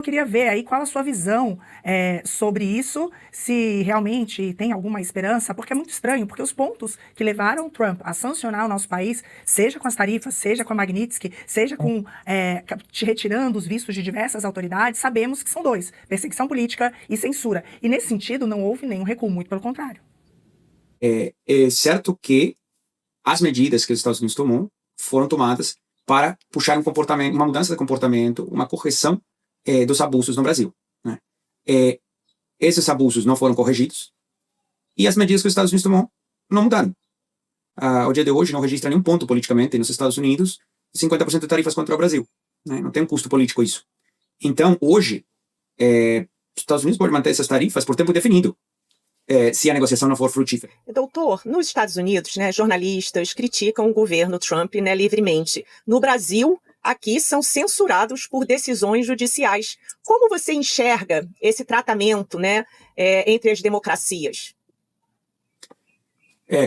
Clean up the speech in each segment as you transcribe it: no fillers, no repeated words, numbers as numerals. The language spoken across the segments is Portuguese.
Eu queria ver aí qual a sua visão sobre isso, se realmente tem alguma esperança, porque é muito estranho, porque os pontos que levaram Trump a sancionar o nosso país, seja com as tarifas, seja com a Magnitsky, seja com retirando os vistos de diversas autoridades, sabemos que são dois: perseguição política e censura. E nesse sentido não houve nenhum recuo, muito pelo contrário. É certo que as medidas que os Estados Unidos tomou foram tomadas para puxar um comportamento, uma mudança de comportamento, uma correção dos abusos no Brasil, né? Esses abusos não foram corrigidos e as medidas que os Estados Unidos tomou não mudaram. Ao dia de hoje não registra nenhum ponto politicamente nos Estados Unidos 50% de tarifas contra o Brasil, né? Não tem um custo político isso. Então, hoje, os Estados Unidos podem manter essas tarifas por tempo definido, se a negociação não for frutífera. Doutor, nos Estados Unidos, né, jornalistas criticam o governo Trump, né, livremente. No Brasil, aqui são censurados por decisões judiciais. Como você enxerga esse tratamento, né, entre as democracias?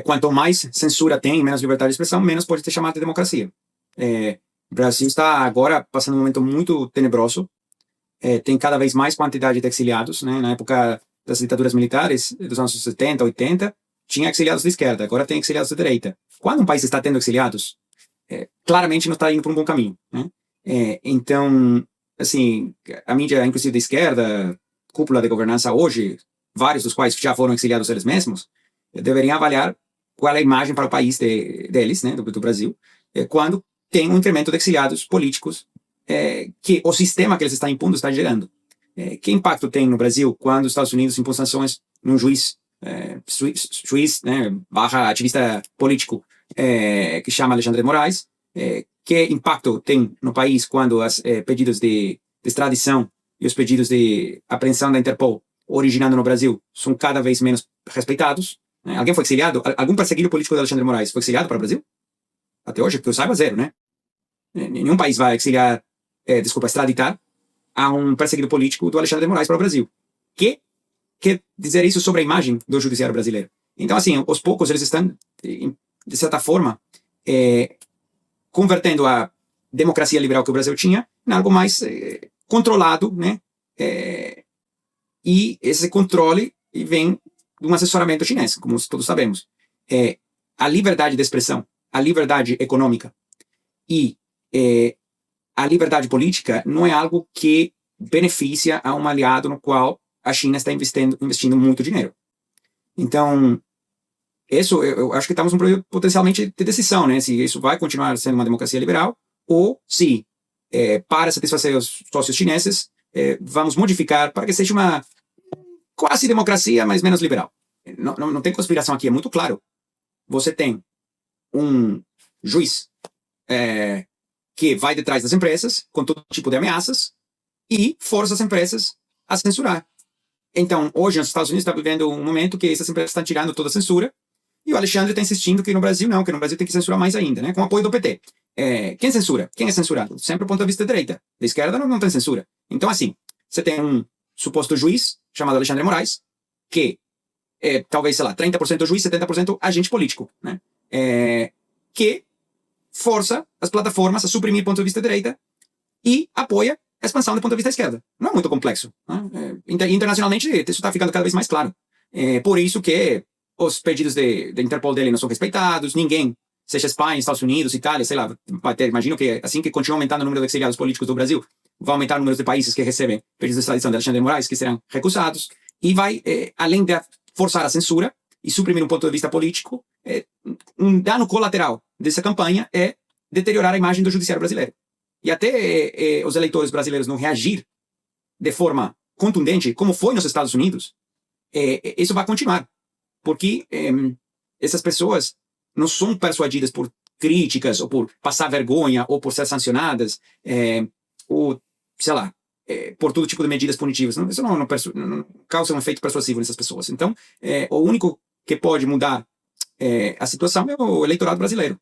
Quanto mais censura tem, menos liberdade de expressão, menos pode ser chamado de democracia. O Brasil está agora passando um momento muito tenebroso. Tem cada vez mais quantidade de exiliados, né? Na época das ditaduras militares dos anos 70, 80, tinha exiliados de esquerda, agora tem exiliados de direita. Quando um país está tendo exiliados, claramente não está indo por um bom caminho, né? Então, assim, a mídia, inclusive de esquerda, cúpula de governança hoje, vários dos quais já foram exiliados eles mesmos, deveriam avaliar qual é a imagem para o país deles, né, do Brasil, quando tem um incremento de exiliados políticos que o sistema que eles estão impondo está gerando. Que impacto tem no Brasil quando os Estados Unidos impõem sanções num juiz, né, barra ativista político, que chama Alexandre de Moraes? Que impacto tem no país quando os pedidos de extradição e os pedidos de apreensão da Interpol originando no Brasil são cada vez menos respeitados? Alguém foi exiliado? Algum perseguido político de Alexandre de Moraes foi exiliado para o Brasil? Até hoje, que eu saiba, zero, né? Nenhum país vai exiliar, extraditar a um perseguido político do Alexandre de Moraes para o Brasil. Que quer dizer isso sobre a imagem do judiciário brasileiro? Então, assim, aos poucos eles estão, de certa forma, convertendo a democracia liberal que o Brasil tinha em algo mais controlado, né? E esse controle vem de um assessoramento chinês, como todos sabemos. A liberdade de expressão, a liberdade econômica e a liberdade política não é algo que beneficia a um aliado no qual a China está investindo muito dinheiro. Então, isso eu acho que estamos num período potencialmente de decisão, né? Se isso vai continuar sendo uma democracia liberal ou se, para satisfazer os sócios chineses, vamos modificar para que seja uma quase democracia, mas menos liberal. Não tem conspiração aqui, é muito claro. Você tem um juiz que vai detrás das empresas com todo tipo de ameaças e força as empresas a censurar. Então, hoje, os Estados Unidos estão vivendo um momento que essas empresas estão tirando toda a censura e o Alexandre está insistindo que no Brasil não, que no Brasil tem que censurar mais ainda, né? Com o apoio do PT. Quem censura? Quem é censurado? Sempre do ponto de vista da direita. Da esquerda não tem censura. Então, assim, você tem um suposto juiz chamado Alexandre de Moraes, que talvez, sei lá, 30% juiz, 70% agente político, né? Que força as plataformas a suprimir o ponto de vista da direita e apoia a expansão do ponto de vista da esquerda. Não é muito complexo, né? Internacionalmente, isso está ficando cada vez mais claro. Por isso que os pedidos de Interpol dele não são respeitados, ninguém, seja Espanha, Estados Unidos, Itália, sei lá, imagino que assim que continua aumentando o número de exiliados políticos do Brasil, vai aumentar o número de países que recebem pedidos de extradição de Alexandre de Moraes, que serão recusados, e vai, além de forçar a censura e suprimir um ponto de vista político, um dano colateral dessa campanha é deteriorar a imagem do judiciário brasileiro. E até os eleitores brasileiros não reagir de forma contundente, como foi nos Estados Unidos, isso vai continuar. Porque essas pessoas não são persuadidas por críticas, ou por passar vergonha, ou por ser sancionadas, ou, sei lá, por todo tipo de medidas punitivas. Isso não causa um efeito persuasivo nessas pessoas. Então, o único que pode mudar a situação é o eleitorado brasileiro.